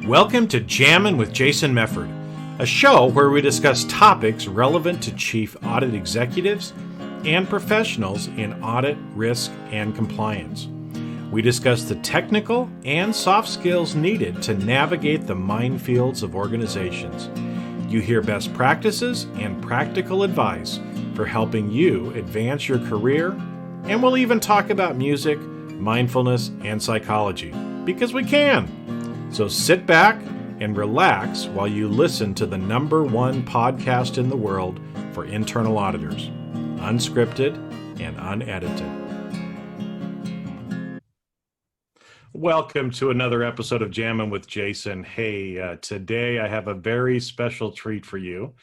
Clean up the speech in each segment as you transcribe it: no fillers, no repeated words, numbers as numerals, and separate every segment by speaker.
Speaker 1: Welcome to Jammin' with Jason Mefford, a show where we discuss topics relevant to chief audit executives and professionals in audit, risk, and compliance. We discuss the technical and soft skills needed to navigate the minefields of organizations. You hear best practices and practical advice for helping you advance your career, and we'll even talk about music, mindfulness, and psychology, because we can. So sit back and relax while you listen to the #1 podcast in the world for internal auditors, unscripted and unedited. Welcome to another episode of Jammin' with Jason. Hey, today I have a very special treat for you.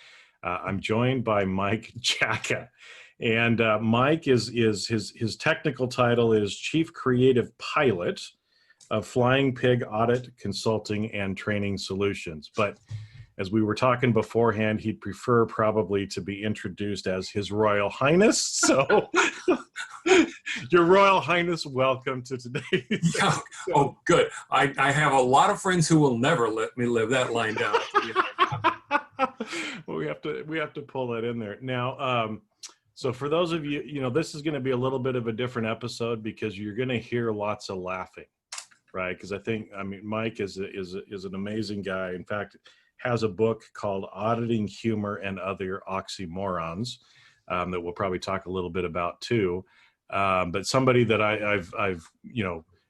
Speaker 1: I'm joined by Mike Jacka, and Mike is his technical title is Chief Creative Pilot of Flying Pig Audit Consulting and Training Solutions. But as we were talking beforehand, he'd prefer probably to be introduced as His Royal Highness. So, Your Royal Highness, welcome to today's
Speaker 2: episode. Oh, good. I have a lot of friends who will never let me live that line down.
Speaker 1: Well, we have to pull that in there now. So for those of you, this is going to be a little bit of a different episode because you're going to hear lots of laughing. Right, because Mike is an amazing guy. In fact, has a book called Auditing Humor and Other Oxymorons that we'll probably talk a little bit about too. But somebody that I've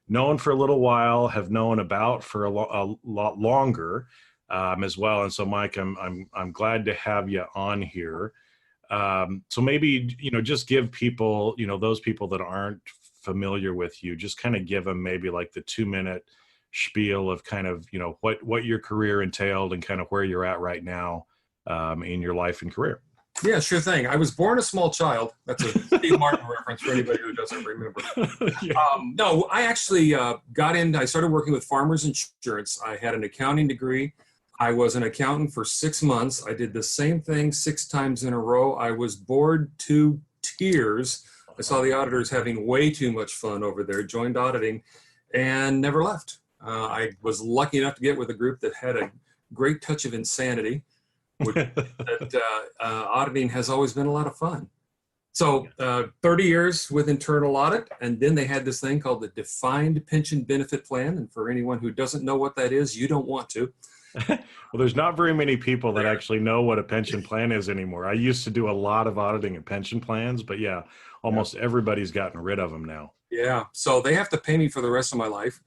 Speaker 1: known for a little while, have known about for a lot longer as well. And so, Mike, I'm glad to have you on here. So maybe just give people those people that aren't familiar with you, just kind of give them maybe like the 2-minute spiel of kind of what your career entailed and kind of where you're at right now in your life and career.
Speaker 2: Yeah, sure thing. I was born a small child. That's a Steve Martin reference for anybody who doesn't remember. Yeah. No, I actually I started working with Farmers Insurance. I had an accounting degree. I was an accountant for 6 months. I did the same thing 6 times in a row. I was bored to tears. I saw the auditors having way too much fun over there, joined auditing, and never left. I was lucky enough to get with a group that had a great touch of insanity, auditing has always been a lot of fun. So 30 years with internal audit, and then they had this thing called the Defined Pension Benefit Plan. And for anyone who doesn't know what that is, you don't want to.
Speaker 1: Well, there's not very many people that actually know what a pension plan is anymore. I used to do a lot of auditing of pension plans, but yeah, almost everybody's gotten rid of them now.
Speaker 2: Yeah, so they have to pay me for the rest of my life.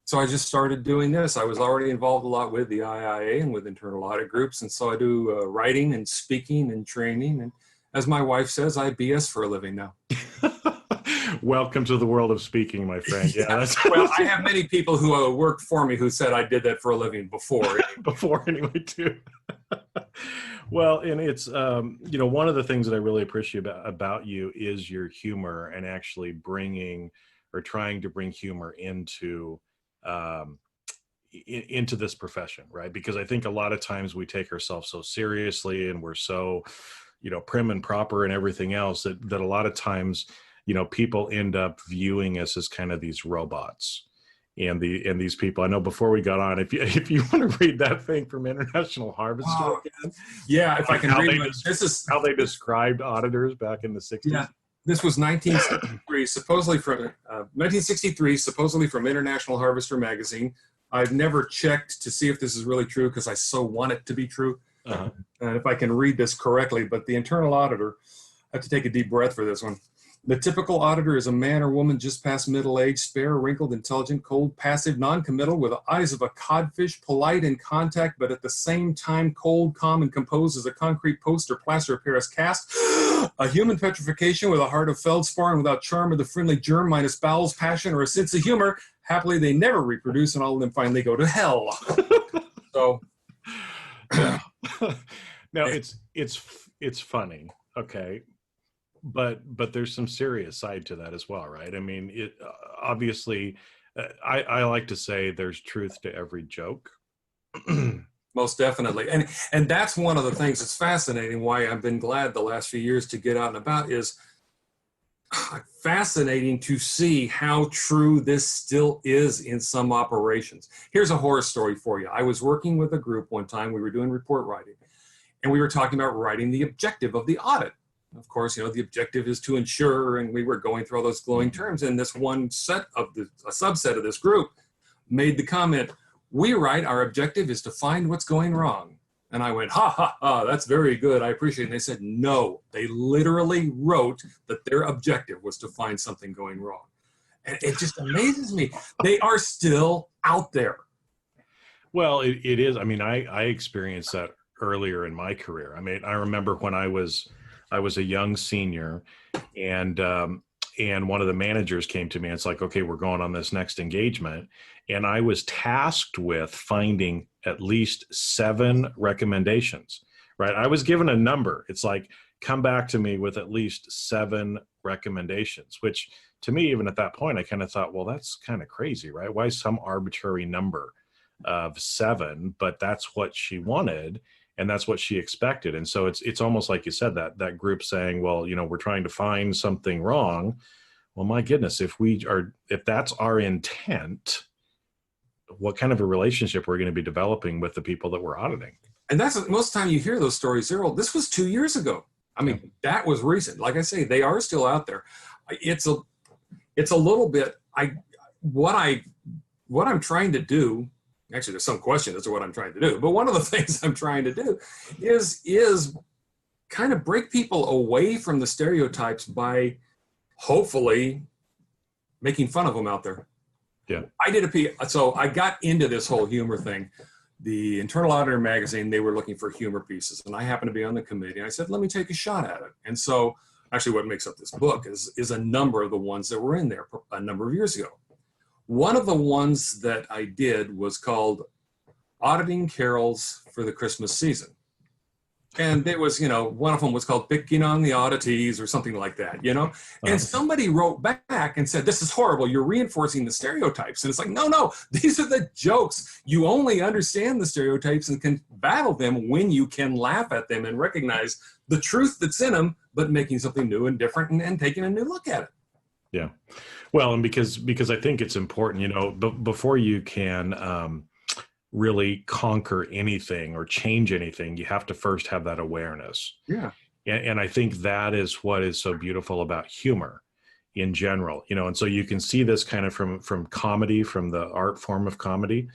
Speaker 2: So I just started doing this. I was already involved a lot with the IIA and with internal audit groups, and so I do writing and speaking and training. And as my wife says, I BS for a living now.
Speaker 1: Welcome to the world of speaking, my friend. Yeah.
Speaker 2: Well, I have many people who worked for me who said I did that for a living before.
Speaker 1: Before anyway, too. Well, and it's, one of the things that I really appreciate about you is your humor and actually trying to bring humor into this profession, right? Because I think a lot of times we take ourselves so seriously and we're so, prim and proper and everything else that a lot of times, people end up viewing us as kind of these robots. And these people, I know before we got on, if you want to read that thing from International Harvester again,
Speaker 2: yeah, if I can read it. This is
Speaker 1: how they described auditors back in the 60s.
Speaker 2: Yeah, this was 1963, supposedly from International Harvester magazine. I've never checked to see if this is really true because I so want it to be true.
Speaker 1: Uh-huh.
Speaker 2: And if I can read this correctly, but the internal auditor, I have to take a deep breath for this one. The typical auditor is a man or woman just past middle age, spare, wrinkled, intelligent, cold, passive, non-committal, with the eyes of a codfish, polite in contact, but at the same time cold, calm, and composed as a concrete post or plaster of Paris cast. A human petrification with a heart of feldspar and without charm or the friendly germ, minus bowels, passion, or a sense of humor. Happily, they never reproduce, and all of them finally go to hell. So,
Speaker 1: no, it's funny, okay. But there's some serious side to that as well, right? I mean, it obviously, I like to say there's truth to every joke.
Speaker 2: Most definitely. And that's one of the things that's fascinating, why I've been glad the last few years to get out and about, is fascinating to see how true this still is in some operations. Here's a horror story for you. I was working with a group one time. We were doing report writing, and we were talking about writing the objective of the audit. Of course, the objective is to ensure, and we were going through all those glowing terms, and this one a subset of this group made the comment, we write our objective is to find what's going wrong. And I went, ha, ha, ha, that's very good. I appreciate it. And they said, no, they literally wrote that their objective was to find something going wrong. And it just amazes me. They are still out there.
Speaker 1: Well, it is. I mean, I experienced that earlier in my career. I mean, I remember when I was a young senior, and one of the managers came to me and it's like, okay, we're going on this next engagement. And I was tasked with finding at least 7 recommendations, right? I was given a number. It's like, come back to me with at least 7 recommendations, which to me, even at that point, I kind of thought, well, that's kind of crazy, right? Why some arbitrary number of 7? But that's what she wanted. And that's what she expected. And so it's almost like you said, that group saying, well, we're trying to find something wrong. Well, my goodness, if that's our intent, what kind of a relationship we're going to be developing with the people that we're auditing?
Speaker 2: And that's most of the time you hear those stories, Cyril. This was 2 years ago. I mean, that was recent. Like I say, they are still out there. It's a little bit, what I'm trying to do. Actually, there's some question as to what I'm trying to do, but one of the things I'm trying to do is kind of break people away from the stereotypes by hopefully making fun of them out there.
Speaker 1: Yeah.
Speaker 2: So I got into this whole humor thing. The Internal Auditor magazine, they were looking for humor pieces, and I happened to be on the committee, and I said, let me take a shot at it. And so actually what makes up this book is a number of the ones that were in there a number of years ago. One of the ones that I did was called Auditing Carols for the Christmas Season. And it was, one of them was called Picking on the Auditees or something like that, And somebody wrote back and said, this is horrible. You're reinforcing the stereotypes. And it's like, no, these are the jokes. You only understand the stereotypes and can battle them when you can laugh at them and recognize the truth that's in them, but making something new and different and taking a new look at it.
Speaker 1: Yeah. Well, and because I think it's important, before you can really conquer anything or change anything, you have to first have that awareness.
Speaker 2: Yeah.
Speaker 1: And I think that is what is so beautiful about humor in general, and so you can see this kind of from comedy, from the art form of comedy,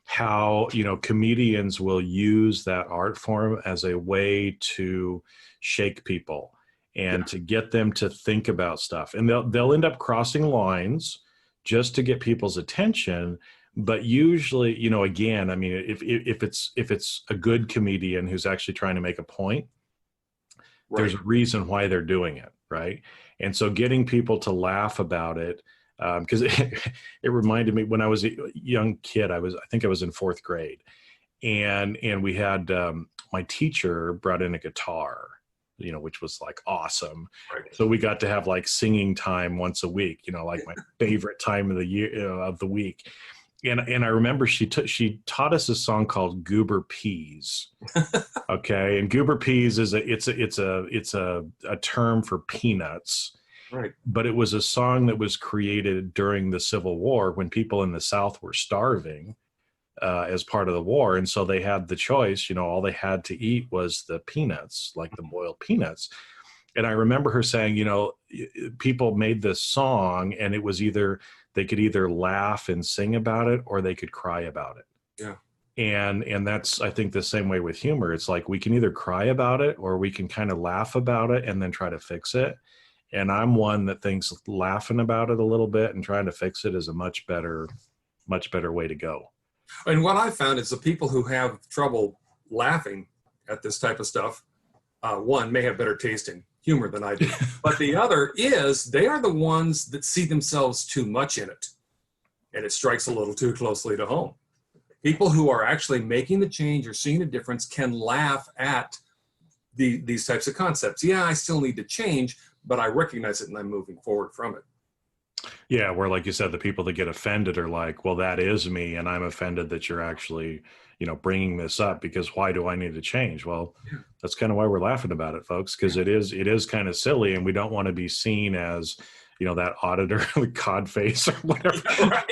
Speaker 1: how, comedians will use that art form as a way to shake people and to get them to think about stuff. And they'll end up crossing lines just to get people's attention. But usually, again, I mean, if it's a good comedian who's actually trying to make a point, right, there's a reason why they're doing it, right? And so getting people to laugh about it, because it reminded me when I was a young kid, I think I was in 4th grade, and we had my teacher brought in a guitar, which was like awesome. Right. So we got to have like singing time once a week, like my favorite time of the year, of the week. And I remember she taught us a song called Goober Peas. Okay. And Goober Peas is a term for peanuts.
Speaker 2: Right.
Speaker 1: But it was a song that was created during the Civil War when people in the South were starving as part of the war. And so they had the choice, all they had to eat was the peanuts, like the boiled peanuts. And I remember her saying, people made this song and it was they could either laugh and sing about it or they could cry about it.
Speaker 2: Yeah.
Speaker 1: And that's, I think, the same way with humor. It's like we can either cry about it or we can kind of laugh about it and then try to fix it. And I'm one that thinks laughing about it a little bit and trying to fix it is a much better way to go.
Speaker 2: And what I found is the people who have trouble laughing at this type of stuff, one, may have better taste in humor than I do. But the other is they are the ones that see themselves too much in it. And it strikes a little too closely to home. People who are actually making the change or seeing a difference can laugh at these types of concepts. Yeah, I still need to change, but I recognize it and I'm moving forward from it.
Speaker 1: Yeah, where, like you said, the people that get offended are like, well, that is me, and I'm offended that you're actually, bringing this up, because why do I need to change? Well, that's kind of why we're laughing about it, folks, because it is kind of silly, and we don't want to be seen as, that auditor, the cod face or whatever.
Speaker 2: Yeah, right.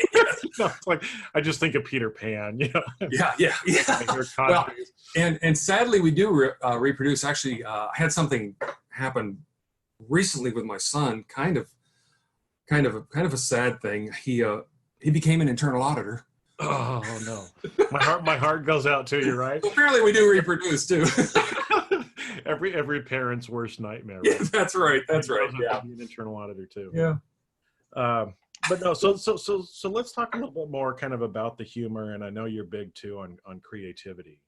Speaker 1: It's like, I just think of Peter Pan,
Speaker 2: Yeah, yeah, yeah.
Speaker 1: I hear cod
Speaker 2: Well,
Speaker 1: face.
Speaker 2: and sadly, we do reproduce. Actually, I had something happen recently with my son. Kind of a sad thing. He became an internal auditor.
Speaker 1: Oh no, my heart goes out to you, right?
Speaker 2: Apparently, we do reproduce too.
Speaker 1: every parent's worst nightmare.
Speaker 2: Yeah,
Speaker 1: Right?
Speaker 2: that's right. That's
Speaker 1: He
Speaker 2: right.
Speaker 1: knows how
Speaker 2: Yeah.
Speaker 1: to be an internal auditor too.
Speaker 2: Yeah.
Speaker 1: But no, so let's talk a little bit more kind of about the humor, and I know you're big too on creativity.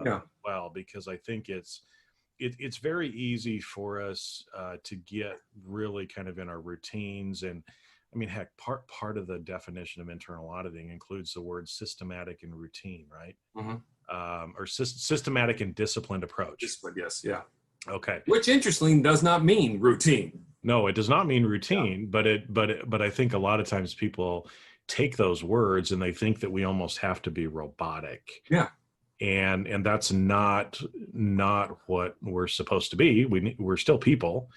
Speaker 2: Yeah.
Speaker 1: Well, because I think it's very easy for us to get really kind of in our routines. And I mean, heck, part of the definition of internal auditing includes the word systematic and routine, right?
Speaker 2: Mm-hmm.
Speaker 1: Or systematic and disciplined approach.
Speaker 2: Discipline, yes, yeah.
Speaker 1: Okay.
Speaker 2: Which, interestingly, does not mean routine.
Speaker 1: No, it does not mean routine,
Speaker 2: Yeah.
Speaker 1: but I think a lot of times people take those words and they think that we almost have to be robotic.
Speaker 2: Yeah.
Speaker 1: And that's not what we're supposed to be. We're still people.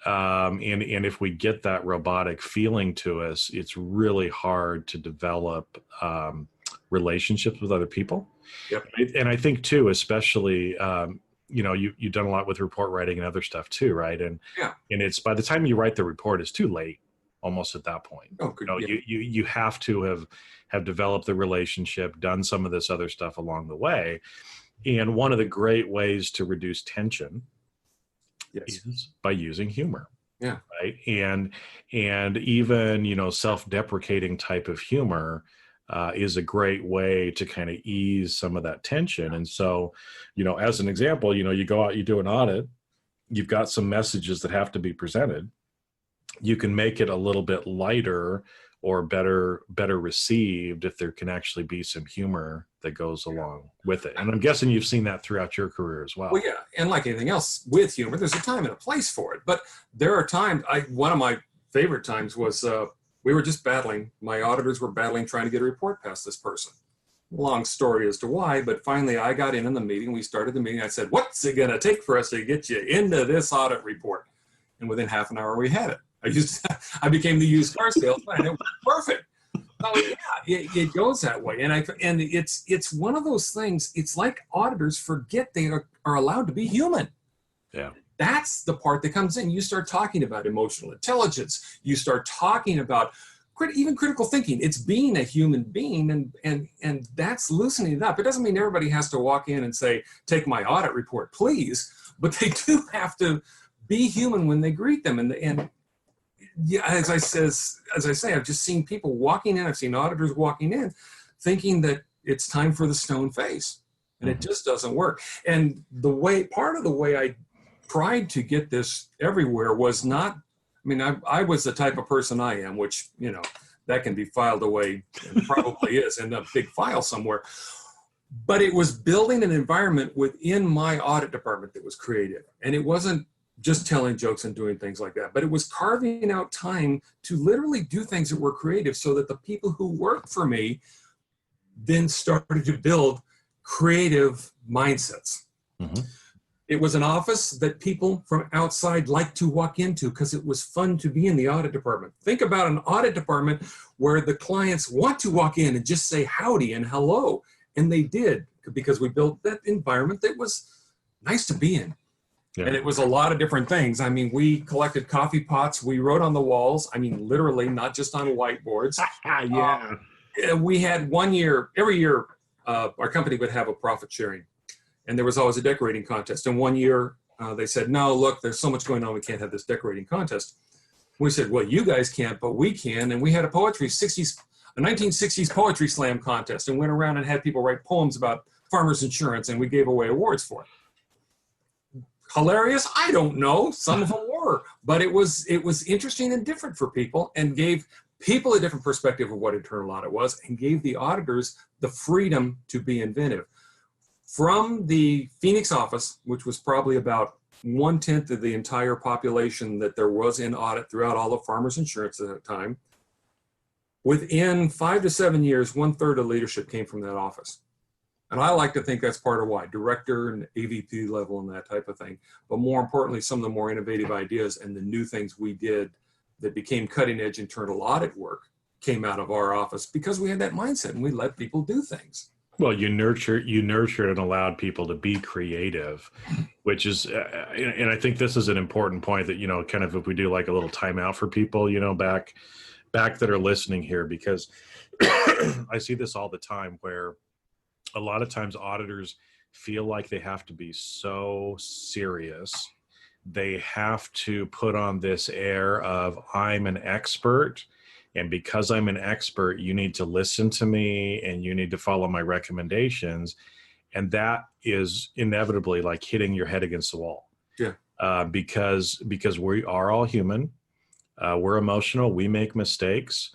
Speaker 1: And if we get that robotic feeling to us, it's really hard to develop relationships with other people.
Speaker 2: Yep.
Speaker 1: And I think too, especially, you've done a lot with report writing and other stuff too, right? And
Speaker 2: Yeah.
Speaker 1: and it's by the time you write the report, it's too late almost at that point.
Speaker 2: Oh, good.
Speaker 1: Yeah. You have to have developed the relationship, done some of this other stuff along the way. And one of the great ways to reduce tension is by using humor.
Speaker 2: Yeah.
Speaker 1: Right. And even, self-deprecating type of humor is a great way to kind of ease some of that tension. And so, as an example, you go out, you do an audit, you've got some messages that have to be presented. You can make it a little bit lighter or better received if there can actually be some humor that goes along with it. And I'm guessing you've seen that throughout your career as well.
Speaker 2: Well, yeah. And like anything else with humor, there's a time and a place for it. But there are times, one of my favorite times was we were just battling. My auditors were battling trying to get a report past this person. Long story as to why, but finally I got in the meeting. We started the meeting. I said, what's it going to take for us to get you into this audit report? And within half an hour, we had it. I became the used car salesman, and it was perfect. So yeah, it goes that way. And it's one of those things. It's like auditors forget they are allowed to be human.
Speaker 1: Yeah. That's
Speaker 2: the part that comes in. You start talking about emotional intelligence. You start talking about even critical thinking. It's being a human being, and that's loosening it up. It doesn't mean everybody has to walk in and say, take my audit report, please. But they do have to be human when they greet them. And yeah, as I say, I've just seen people walking in. I've seen auditors walking in thinking that it's time for the stone face. And it just doesn't work. And part of the way I tried to get this everywhere was not, I was the type of person I am, which, that can be filed away, and probably is in a big file somewhere. But it was building an environment within my audit department that was creative. And it wasn't just telling jokes and doing things like that, but it was carving out time to literally do things that were creative so that the people who worked for me then started to build creative mindsets. Mm-hmm. It was an office that people from outside liked to walk into because it was fun to be in the audit department. Think about an audit department where the clients want to walk in and just say howdy and hello. And they did, because we built that environment that was nice to be in. Yeah. And it was a lot of different things. We collected coffee pots. We wrote on the walls. Literally, not just on whiteboards.
Speaker 1: Yeah.
Speaker 2: We had every year, our company would have a profit sharing. And there was always a decorating contest. And one year, they said, no, look, there's so much going on. We can't have this decorating contest. We said, well, you guys can't, but we can. And we had a 1960s poetry slam contest, and went around and had people write poems about farmers insurance, and we gave away awards for it. Hilarious? I don't know. Some of them were, but it was interesting and different for people, and gave people a different perspective of what internal audit was, and gave the auditors the freedom to be inventive. From the Phoenix office, which was probably about 1/10 of the entire population that there was in audit throughout all of farmers insurance at that time, within 5 to 7 years, 1/3 of leadership came from that office. And I like to think that's part of why, director and AVP level and that type of thing. But more importantly, some of the more innovative ideas and the new things we did that became cutting edge internal audit work came out of our office because we had that mindset and we let people do things.
Speaker 1: Well, you nurtured and allowed people to be creative, which is, and I think this is an important point that, kind of if we do like a little timeout for people, back that are listening here, because I see this all the time where a lot of times auditors feel like they have to be so serious. They have to put on this air of I'm an expert. And because I'm an expert, you need to listen to me and you need to follow my recommendations. And that is inevitably like hitting your head against the wall.
Speaker 2: Yeah.
Speaker 1: Because we are all human. We're emotional. We make mistakes.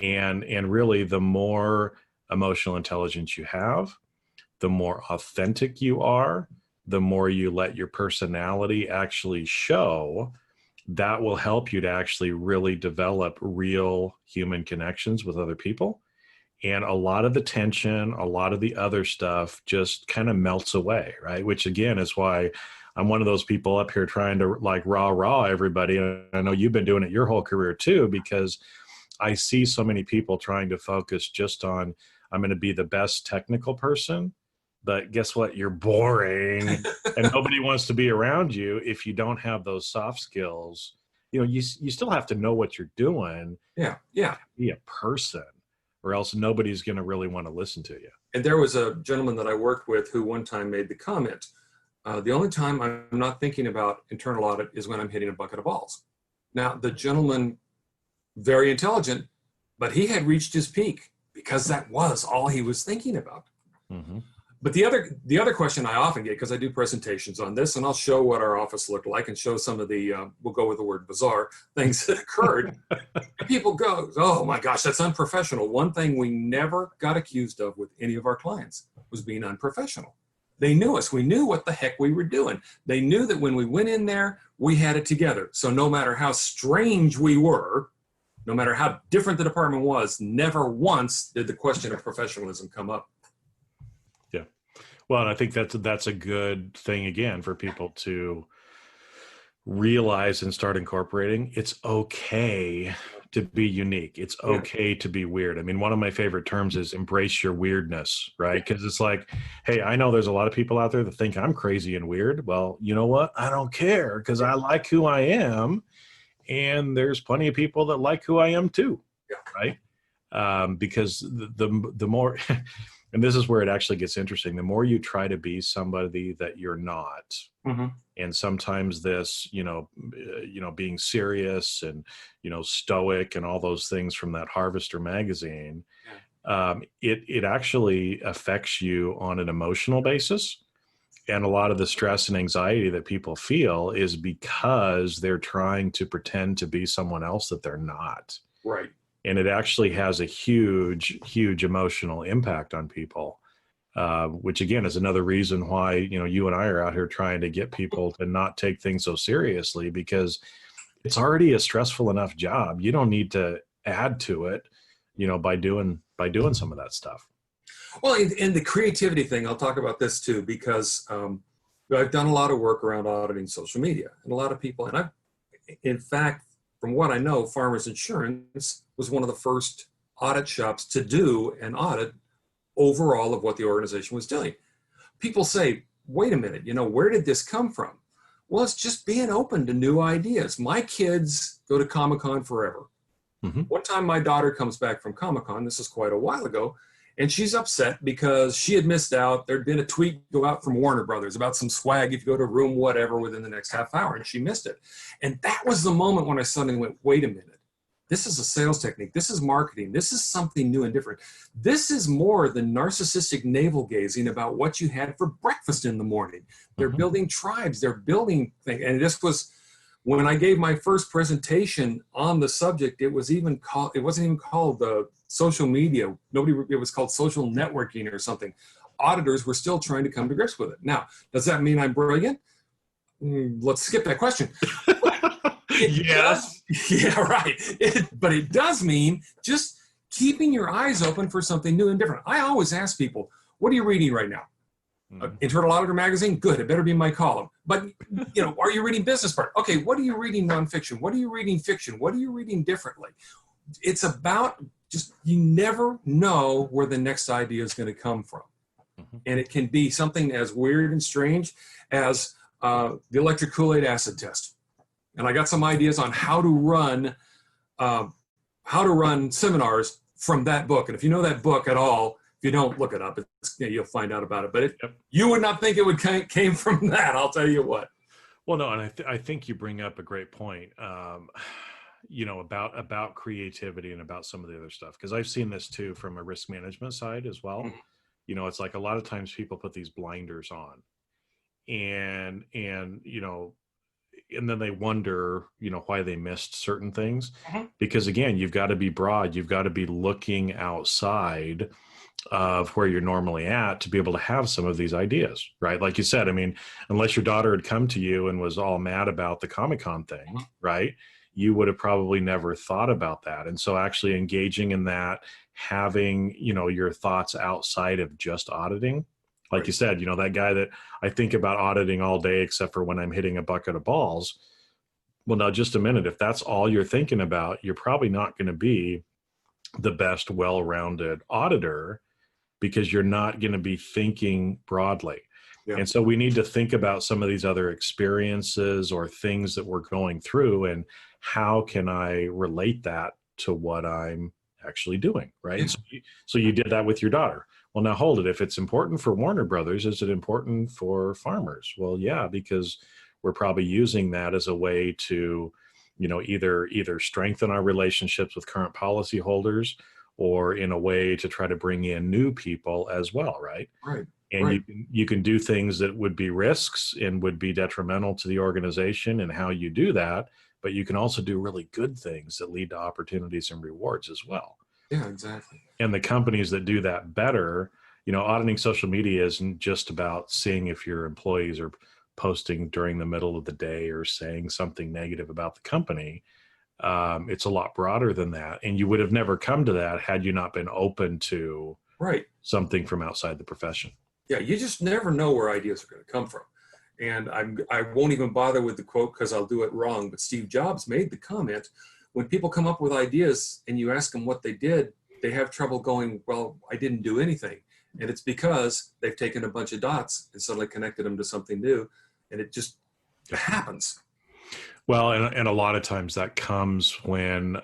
Speaker 1: And really, the more emotional intelligence you have, the more authentic you are, the more you let your personality actually show. That will help you to actually really develop real human connections with other people. And a lot of the tension, a lot of the other stuff just kind of melts away, right? Which again is why I'm one of those people up here trying to like rah everybody. And I know you've been doing it your whole career too, because I see so many people trying to focus just on, I'm going to be the best technical person. But guess what? You're boring and nobody wants to be around you if you don't have those soft skills. You still have to know what you're doing.
Speaker 2: Yeah.
Speaker 1: Be a person, or else nobody's going to really want to listen to you.
Speaker 2: And there was a gentleman that I worked with who one time made the comment, the only time I'm not thinking about internal audit is when I'm hitting a bucket of balls. Now, the gentleman, very intelligent, but he had reached his peak because that was all he was thinking about. Mm-hmm. But the other question I often get, because I do presentations on this, and I'll show what our office looked like and show some of the, we'll go with the word bizarre, things that occurred. And people go, oh my gosh, that's unprofessional. One thing we never got accused of with any of our clients was being unprofessional. They knew us. We knew what the heck we were doing. They knew that when we went in there, we had it together. So no matter how strange we were, no matter how different the department was, never once did the question of professionalism come up.
Speaker 1: Well, and I think that's a good thing, again, for people to realize and start incorporating. It's okay to be unique. It's okay to be weird. I mean, one of my favorite terms is embrace your weirdness, right? Because it's like, hey, I know there's a lot of people out there that think I'm crazy and weird. Well, you know what? I don't care, because I like who I am. And there's plenty of people that like who I am too, right? Because the more... And this is where it actually gets interesting. The more you try to be somebody that you're not, mm-hmm. and sometimes this, being serious and, stoic and all those things from that Harvester magazine, it actually affects you on an emotional basis. And a lot of the stress and anxiety that people feel is because they're trying to pretend to be someone else that they're not.
Speaker 2: Right.
Speaker 1: And it actually has a huge, huge emotional impact on people, which again is another reason why, you and I are out here trying to get people to not take things so seriously, because it's already a stressful enough job. You don't need to add to it, by doing some of that stuff.
Speaker 2: Well, in the creativity thing, I'll talk about this too, because I've done a lot of work around auditing social media, and a lot of people, and in fact, from what I know, Farmers Insurance was one of the first audit shops to do an audit overall of what the organization was doing. People say, wait a minute, where did this come from? Well, it's just being open to new ideas. My kids go to Comic-Con forever. Mm-hmm. One time my daughter comes back from Comic-Con, this is quite a while ago, and she's upset because she had missed out. There'd been a tweet go out from Warner Brothers about some swag if you go to room whatever within the next half hour, and she missed it. And that was the moment when I suddenly went, wait a minute. This is a sales technique. This is marketing. This is something new and different. This is more than narcissistic navel gazing about what you had for breakfast in the morning. They're mm-hmm. building tribes. They're building things. And this was, when I gave my first presentation on the subject, it wasn't even called social media. It was called social networking or something. Auditors were still trying to come to grips with it. Now, does that mean I'm brilliant? Let's skip that question.
Speaker 1: Yes.
Speaker 2: Yeah, right. But it does mean just keeping your eyes open for something new and different. I always ask people, what are you reading right now? Internal Auditor magazine, good. It better be my column. But are you reading business part? Okay, what are you reading nonfiction? What are you reading fiction? What are you reading differently? It's about just, you never know where the next idea is going to come from. And it can be something as weird and strange as the electric Kool-Aid acid test. And I got some ideas on how to run seminars from that book. And if you know that book at all, if you don't, look it up. You'll find out about it. But you would not think it would came from that. I'll tell you what.
Speaker 1: Well, no, and I think you bring up a great point. About creativity and about some of the other stuff, because I've seen this too from a risk management side as well. It's like a lot of times people put these blinders on, and then they wonder, why they missed certain things. Because again, you've got to be broad. You've got to be looking outside of where you're normally at to be able to have some of these ideas, right? Like you said, I mean, unless your daughter had come to you and was all mad about the Comic-Con thing, right? You would have probably never thought about that. And so actually engaging in that, having, your thoughts outside of just auditing, like you said, that guy that I think about auditing all day, except for when I'm hitting a bucket of balls. Well, now just a minute, if that's all you're thinking about, you're probably not going to be the best well-rounded auditor, because you're not going to be thinking broadly. Yeah. And so we need to think about some of these other experiences or things that we're going through, and how can I relate that to what I'm actually doing, right? Yeah. So you did that with your daughter. Well, now hold it. If it's important for Warner Brothers, is it important for farmers? Well, yeah, because we're probably using that as a way to, either strengthen our relationships with current policyholders, or in a way to try to bring in new people as well, right?
Speaker 2: Right.
Speaker 1: And you can do things that would be risks and would be detrimental to the organization and how you do that, but you can also do really good things that lead to opportunities and rewards as well.
Speaker 2: Yeah, exactly.
Speaker 1: And the companies that do that better, auditing social media isn't just about seeing if your employees are posting during the middle of the day or saying something negative about the company. It's a lot broader than that. And you would have never come to that had you not been open to something from outside the profession.
Speaker 2: Yeah, you just never know where ideas are going to come from. And I won't even bother with the quote because I'll do it wrong. But Steve Jobs made the comment, when people come up with ideas and you ask them what they did, they have trouble going, well, I didn't do anything. And it's because they've taken a bunch of dots and suddenly connected them to something new. And it just happens.
Speaker 1: Well, and a lot of times that comes when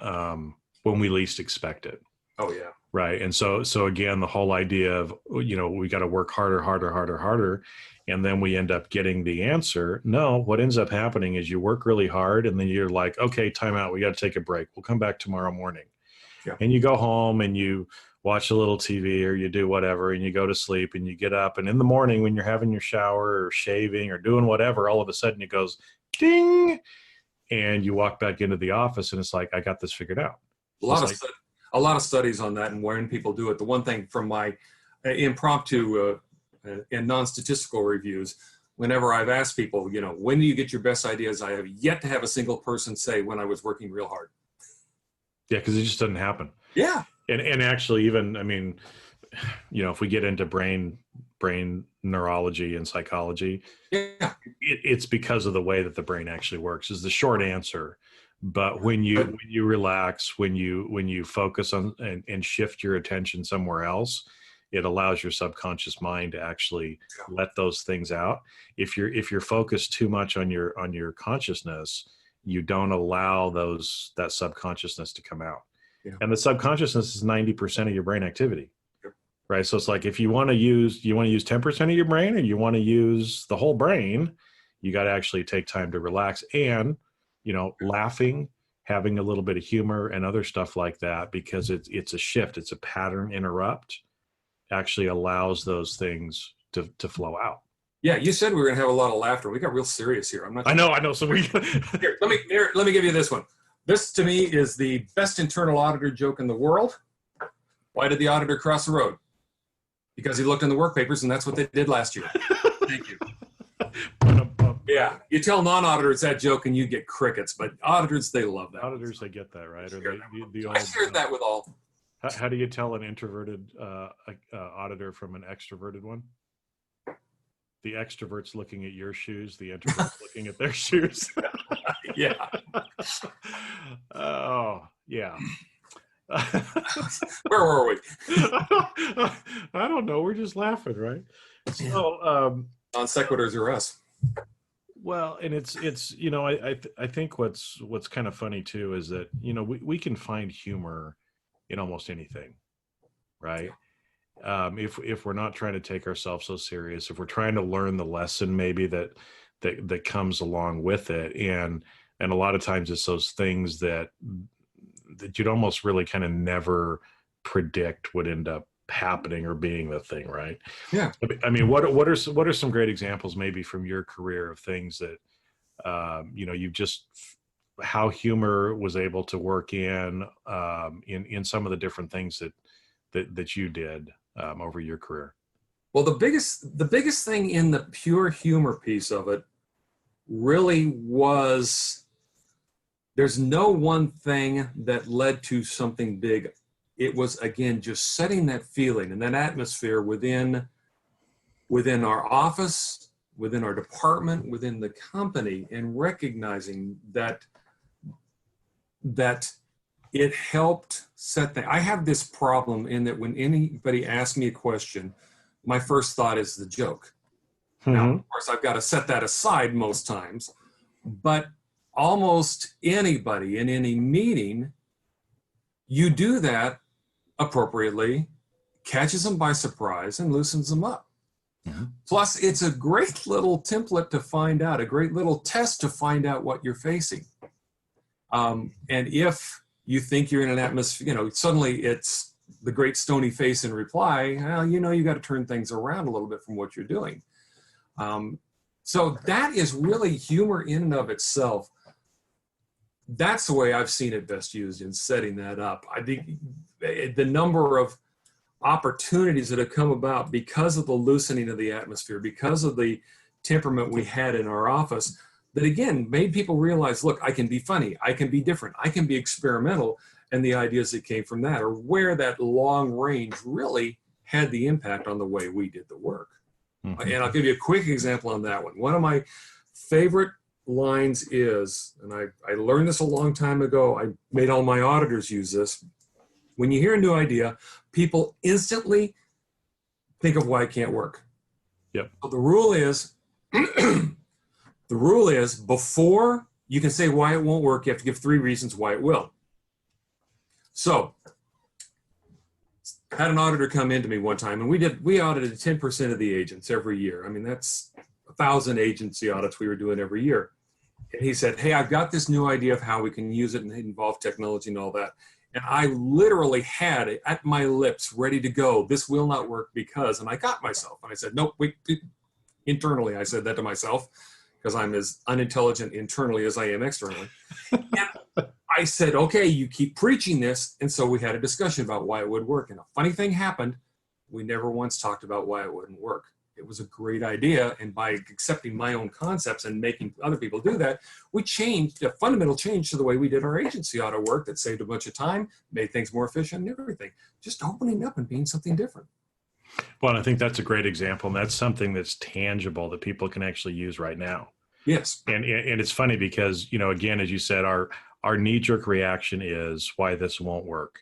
Speaker 1: we least expect it.
Speaker 2: Oh, yeah.
Speaker 1: Right. And so again, the whole idea of, we got to work harder. And then we end up getting the answer. No, what ends up happening is you work really hard and then you're like, okay, time out. We got to take a break. We'll come back tomorrow morning. Yeah. And you go home and you watch a little TV or you do whatever and you go to sleep and you get up. And in the morning when you're having your shower or shaving or doing whatever, all of a sudden it goes ding. And you walk back into the office and it's like, I got this figured out.
Speaker 2: A lot of studies on that and when people do it. The one thing from my impromptu and non-statistical reviews, whenever I've asked people, when do you get your best ideas? I have yet to have a single person say when I was working real hard.
Speaker 1: Yeah, because it just doesn't happen.
Speaker 2: Yeah.
Speaker 1: And actually even, I mean, if we get into brain neurology and psychology, it's because of the way that the brain actually works is the short answer. But when you relax, when you focus on and shift your attention somewhere else, it allows your subconscious mind to actually let those things out. If you're focused too much on your consciousness, you don't allow that subconsciousness to come out. Yeah. And the subconsciousness is 90% of your brain activity. Right. So it's like, if you want to use 10% of your brain or you want to use the whole brain, you got to actually take time to relax and, laughing, having a little bit of humor and other stuff like that, because it's a shift. It's a pattern interrupt actually allows those things to flow out.
Speaker 2: Yeah. You said we were going to have a lot of laughter. We got real serious here. I'm not sure.
Speaker 1: I know. So
Speaker 2: Here, let me give you this one. This to me is the best internal auditor joke in the world. Why did the auditor cross the road? Because he looked in the work papers, and that's what they did last year. Thank you. Yeah, you tell non-auditors that joke, and you get crickets. But auditors, they love that.
Speaker 1: Auditors, they get that, right?
Speaker 2: I shared that with all.
Speaker 1: How do you tell an introverted auditor from an extroverted one? the extroverts looking at your shoes, the introverts looking at their shoes.
Speaker 2: Yeah.
Speaker 1: Oh, yeah.
Speaker 2: Where were we?
Speaker 1: I don't know. We're just laughing, right? So,
Speaker 2: Non sequiturs are us.
Speaker 1: well, and it's I think what's kind of funny too is that we can find humor in almost anything, right? If we're not trying to take ourselves so serious, if we're trying to learn the lesson maybe that comes along with it, and a lot of times it's those things that you'd almost really kind of never predict would end up happening or being the thing, right?
Speaker 2: Yeah.
Speaker 1: I mean, what are some great examples maybe from your career of things that you've just how humor was able to work in some of the different things that you did over your career?
Speaker 2: Well, the biggest thing in the pure humor piece of it really was there's no one thing that led to something big. It was, again, just setting that feeling and that atmosphere within our office, within our department, within the company, and recognizing that it helped set that. I have this problem in that when anybody asks me a question, my first thought is the joke.
Speaker 1: Mm-hmm.
Speaker 2: Now, of course, I've got to set that aside most times, but almost anybody in any meeting, you do that appropriately, catches them by surprise, and loosens them up.
Speaker 1: Mm-hmm.
Speaker 2: Plus, it's a great little template to find out, a great little test to find out what you're facing. And if you think you're in an atmosphere, suddenly it's the great stony face in reply, well, you got to turn things around a little bit from what you're doing. So that is really humor in and of itself. That's the way I've seen it best used in setting that up. I think the number of opportunities that have come about because of the loosening of the atmosphere, because of the temperament we had in our office, that again made people realize, look, I can be funny, I can be different, I can be experimental, and the ideas that came from that are where that long range really had the impact on the way we did the work. Mm-hmm. And I'll give you a quick example on that one. One of my favorite lines is, and I learned this a long time ago, I made all my auditors use this. When you hear a new idea, people instantly think of why it can't work.
Speaker 1: Yep.
Speaker 2: So the rule is before you can say why it won't work, you have to give 3 reasons why it will. So I had an auditor come into me one time, and we audited 10% of the agents every year. I mean, that's 1,000 agency audits we were doing every year. And he said, hey, I've got this new idea of how we can use it and involve technology and all that. And I literally had it at my lips ready to go. This will not work because, and I got myself. And I said, nope, wait. Internally, I said that to myself because I'm as unintelligent internally as I am externally. And I said, okay, you keep preaching this. And so we had a discussion about why it would work. And a funny thing happened. We never once talked about why it wouldn't work. It was a great idea. And by accepting my own concepts and making other people do that, we changed a fundamental change to the way we did our agency audit work that saved a bunch of time, made things more efficient and everything. Just opening up and being something different.
Speaker 1: Well, I think that's a great example. And that's something that's tangible that people can actually use right now.
Speaker 2: Yes.
Speaker 1: And it's funny because, again, as you said, our knee-jerk reaction is why this won't work.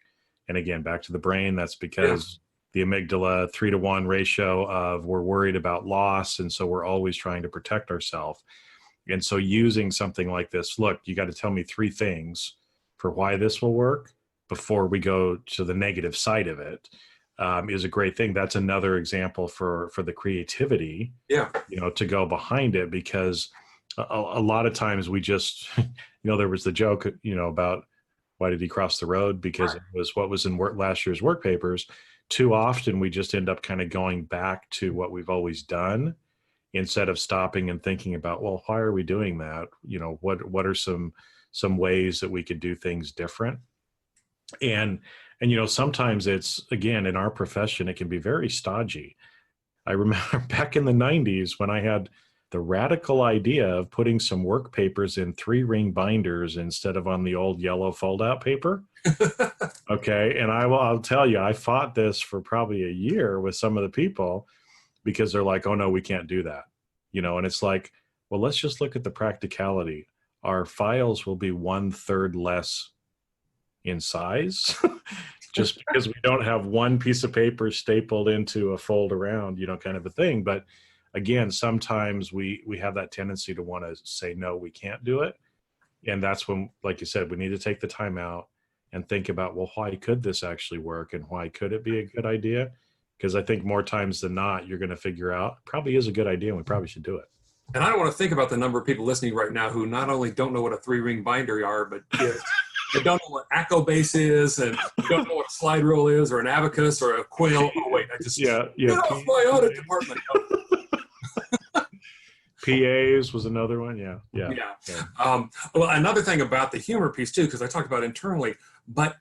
Speaker 1: And again, back to the brain, that's because the amygdala 3-to-1 ratio of we're worried about loss. And so we're always trying to protect ourselves. And so using something like this, look, you got to tell me 3 things for why this will work before we go to the negative side of it, is a great thing. That's another example for the creativity, to go behind it, because a lot of times we just, there was the joke, about why did he cross the road? Because it was what was in last year's work papers. Too often we just end up kind of going back to what we've always done instead of stopping and thinking about, well, why are we doing that? What are some ways that we could do things different? And sometimes it's, again, in our profession, it can be very stodgy. I remember back in the 90s when I had the radical idea of putting some work papers in 3-ring binders instead of on the old yellow fold-out paper. Okay. And I'll tell you, I fought this for probably a year with some of the people because they're like, oh no, we can't do that. And it's like, well, let's just look at the practicality. Our files will be 1/3 less in size just because we don't have one piece of paper stapled into a fold around, kind of a thing. But again, sometimes we have that tendency to want to say, no, we can't do it. And that's when, like you said, we need to take the time out and think about, well, why could this actually work? And why could it be a good idea? Because I think more times than not, you're going to figure out it probably is a good idea and we probably should do it.
Speaker 2: And I don't want to think about the number of people listening right now who not only don't know what a 3-ring binder are, but they don't know what ACO base is, and don't know what a slide rule is, or an abacus, or a quill. Oh wait, get off my audit department.
Speaker 1: PAs was another one. Yeah.
Speaker 2: Well, another thing about the humor piece too, because I talked about internally, but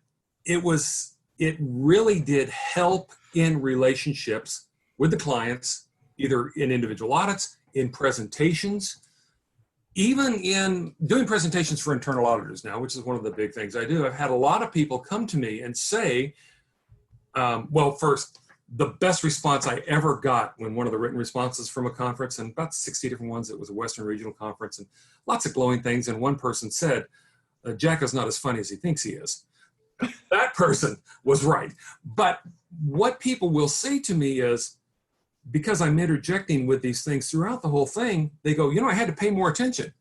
Speaker 2: it really did help in relationships with the clients, either in individual audits, in presentations, even in doing presentations for internal auditors now, which is one of the big things I do. I've had a lot of people come to me and say, well, first, the best response I ever got when one of the written responses from a conference, and about 60 different ones, it was a Western Regional Conference, and lots of glowing things, and one person said, Jacka's not as funny as he thinks he is. That person was right. But what people will say to me is, because I'm interjecting with these things throughout the whole thing, they go, I had to pay more attention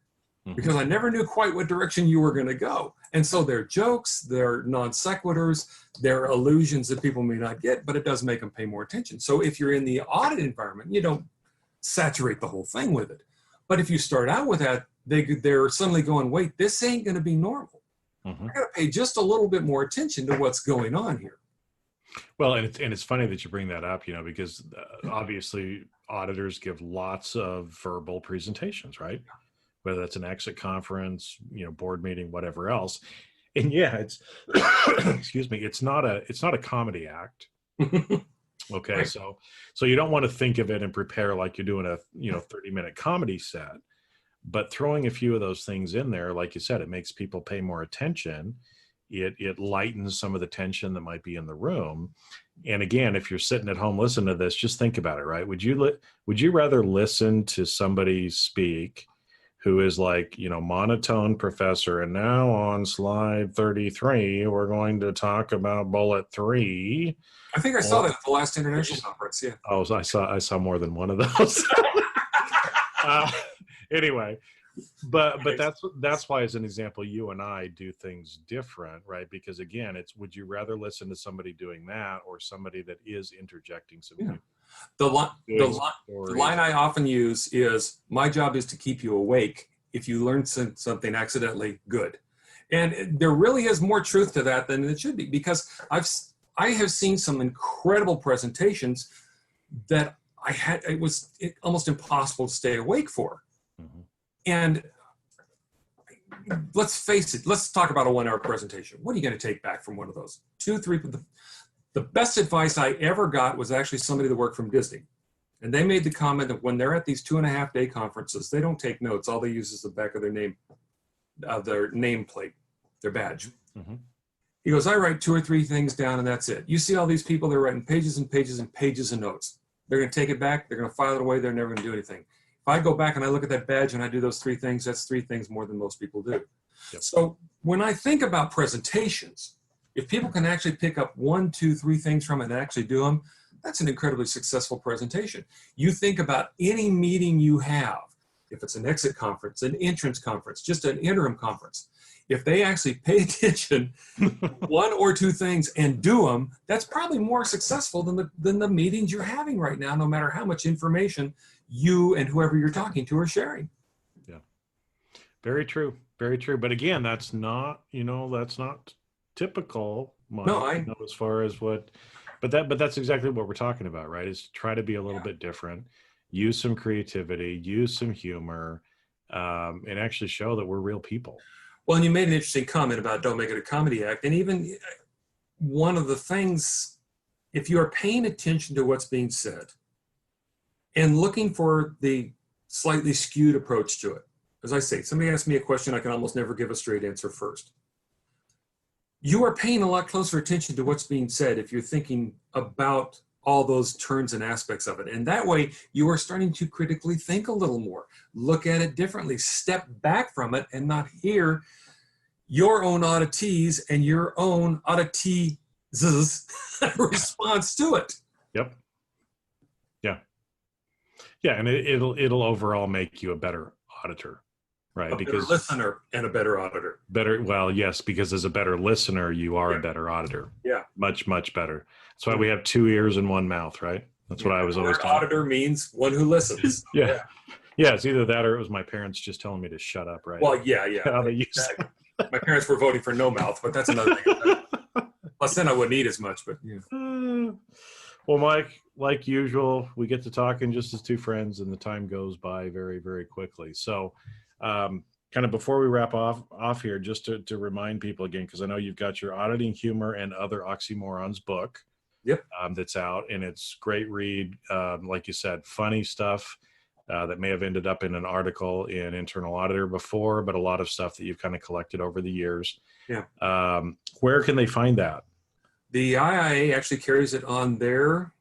Speaker 2: because I never knew quite what direction you were going to go. And so they're jokes, they're non sequiturs, they're allusions that people may not get, but it does make them pay more attention. So if you're in the audit environment, you don't saturate the whole thing with it. But if you start out with that, they're suddenly going, wait, this ain't going to be normal. I got to pay just a little bit more attention to what's going on here.
Speaker 1: Well, and it's funny that you bring that up, because obviously auditors give lots of verbal presentations, right? Whether that's an exit conference, board meeting, whatever else. And yeah, it's excuse me, it's not a comedy act. Okay,
Speaker 2: Right.
Speaker 1: so you don't want to think of it and prepare like you're doing a 30-minute comedy set, but throwing a few of those things in there, like you said, it makes people pay more attention. It lightens some of the tension that might be in the room. And again, if you're sitting at home listening to this, just think about it, right? Would you rather listen to somebody speak who is like, monotone professor, and now on slide 33, we're going to talk about bullet 3.
Speaker 2: I think I saw that at the last international conference. Yeah.
Speaker 1: Oh, I saw more than one of those. Anyway. But that's why, as an example, you and I do things different, right? Because again, it's, would you rather listen to somebody doing that or somebody that is interjecting some?
Speaker 2: Yeah. The line I often use is, my job is to keep you awake. If you learn something accidentally, good. And there really is more truth to that than it should be, because I have seen some incredible presentations that it was almost impossible to stay awake for. And let's face it, let's talk about a 1-hour presentation. What are you going to take back from one of those? 2, 3. The best advice I ever got was actually somebody that worked from Disney. And they made the comment that when they're at these 2.5-day conferences, they don't take notes. All they use is the back of their nameplate, their badge. He goes, I write 2 or 3 things down and that's it. You see all these people, they're writing pages and pages and pages of notes. They're going to take it back. They're going to file it away. They're never going to do anything. If I go back and I look at that badge and I do those 3 things, that's 3 things more than most people do. Yep. So when I think about presentations, if people can actually pick up 1, 2, 3 things from it and actually do them, that's an incredibly successful presentation. You think about any meeting you have, if it's an exit conference, an entrance conference, just an interim conference, if they actually pay attention 1 or 2 things and do them, that's probably more successful than the meetings you're having right now, no matter how much information you and whoever you're talking to are sharing.
Speaker 1: Yeah, very true, very true. But again, that's not typical.
Speaker 2: No, I
Speaker 1: know as far as what, but that's exactly what we're talking about, right? Is try to be a little bit different, use some creativity, use some humor, and actually show that we're real people.
Speaker 2: Well, and you made an interesting comment about don't make it a comedy act. And even one of the things, if you are paying attention to what's being said and looking for the slightly skewed approach to it, as I say, somebody asks me a question, I can almost never give a straight answer first. You are paying a lot closer attention to what's being said if you're thinking about all those turns and aspects of it. And that way you are starting to critically think a little more, look at it differently, step back from it, and not hear your own auditees and your own auditees' response to it.
Speaker 1: Yep. Yeah, and it'll overall make you a better auditor, right?
Speaker 2: Better listener and a better auditor.
Speaker 1: Better, well, yes, because as a better listener, you are a better auditor.
Speaker 2: Yeah.
Speaker 1: Much, much better. That's why we have 2 ears and 1 mouth, right? That's what I was always taught.
Speaker 2: Auditor means one who listens.
Speaker 1: Yeah, it's either that or it was my parents just telling me to shut up, right?
Speaker 2: Well, yeah.
Speaker 1: How they use
Speaker 2: Exactly. My parents were voting for no mouth, but that's another thing. Plus, then I wouldn't eat as much, but yeah.
Speaker 1: Well, Mike, like usual, we get to talking just as two friends, and the time goes by very, very quickly. So, kind of before we wrap off here, just to remind people again, because I know you've got your Auditing Humor and Other Oxymorons book.
Speaker 2: Yep.
Speaker 1: That's out, and it's great read. Like you said, funny stuff that may have ended up in an article in Internal Auditor before, but a lot of stuff that you've kind of collected over the years.
Speaker 2: Yeah.
Speaker 1: Where can they find that?
Speaker 2: The IIA actually carries it on their,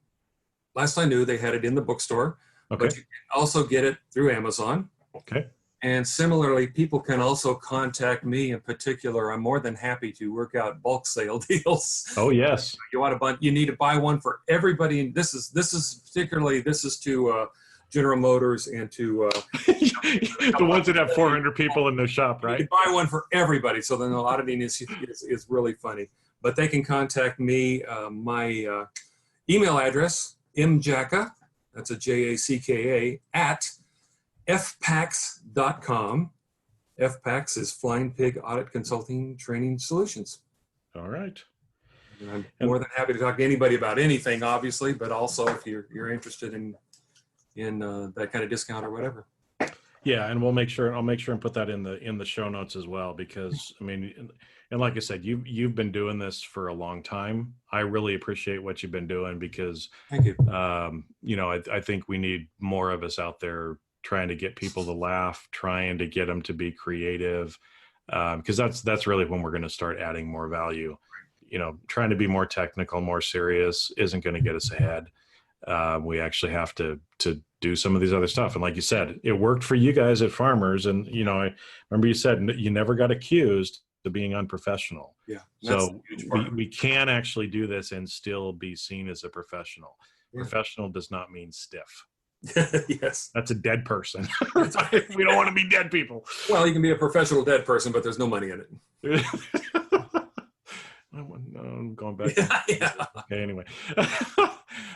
Speaker 2: last I knew, they had it in the bookstore.
Speaker 1: Okay.
Speaker 2: But you can also get it through Amazon.
Speaker 1: Okay.
Speaker 2: And similarly, people can also contact me in particular. I'm more than happy to work out bulk sale deals.
Speaker 1: Oh, yes.
Speaker 2: You want to buy, you need to buy one for everybody. And this is to General Motors and to
Speaker 1: the ones that have 400 people in the shop, right?
Speaker 2: You buy one for everybody. So then the auditing is really funny. But they can contact me. My email address, mjacka, that's a Jacka, at fpax.com. FPAX is Flying Pig Audit Consulting Training Solutions.
Speaker 1: All right.
Speaker 2: And I'm more than happy to talk to anybody about anything, obviously, but also if you're interested in that kind of discount or whatever.
Speaker 1: Yeah, and I'll make sure and put that in the show notes as well, because I mean, and like I said, you've been doing this for a long time. I really appreciate what you've been doing, because
Speaker 2: Thank you.
Speaker 1: I think we need more of us out there trying to get people to laugh, trying to get them to be creative, because that's really when we're going to start adding more value. Trying to be more technical, more serious isn't going to get us ahead. We actually have to do some of these other stuff. And like you said, it worked for you guys at Farmers. And, I remember you said you never got accused of being unprofessional.
Speaker 2: Yeah.
Speaker 1: So we can actually do this and still be seen as a professional. Yeah. Professional does not mean stiff.
Speaker 2: Yes.
Speaker 1: That's a dead person. We don't want to be dead people.
Speaker 2: Well, you can be a professional dead person, but there's no money in it.
Speaker 1: I'm going back.
Speaker 2: Yeah.
Speaker 1: Okay, anyway.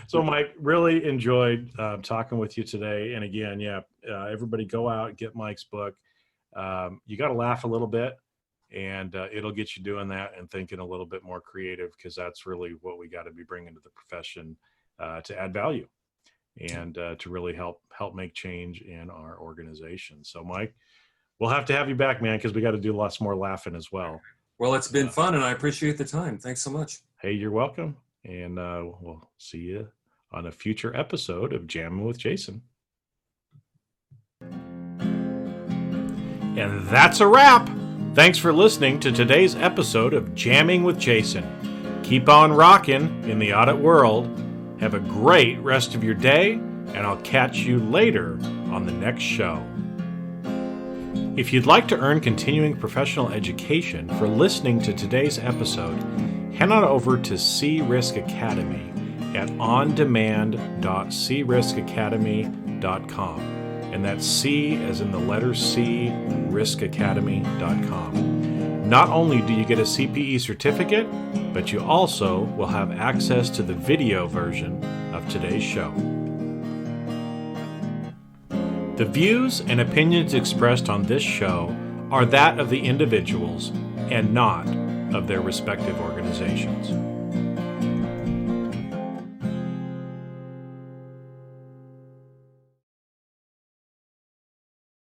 Speaker 1: So, Mike, really enjoyed talking with you today. And again, everybody go out, get Mike's book. You got to laugh a little bit, and it'll get you doing that and thinking a little bit more creative, because that's really what we got to be bringing to the profession to add value and to really help make change in our organization. So, Mike, we'll have to have you back, man, because we got to do lots more laughing as well.
Speaker 2: Well, it's been fun, and I appreciate the time. Thanks so much.
Speaker 1: Hey, you're welcome. And we'll see you on a future episode of Jamming with Jason. And that's a wrap. Thanks for listening to today's episode of Jamming with Jason. Keep on rocking in the audit world. Have a great rest of your day, and I'll catch you later on the next show. If you'd like to earn continuing professional education for listening to today's episode, head on over to C-Risk Academy at ondemand.criskacademy.com. And that's C as in the letter C, riskacademy.com. Not only do you get a CPE certificate, but you also will have access to the video version of today's show. The views and opinions expressed on this show are that of the individuals and not of their respective organizations.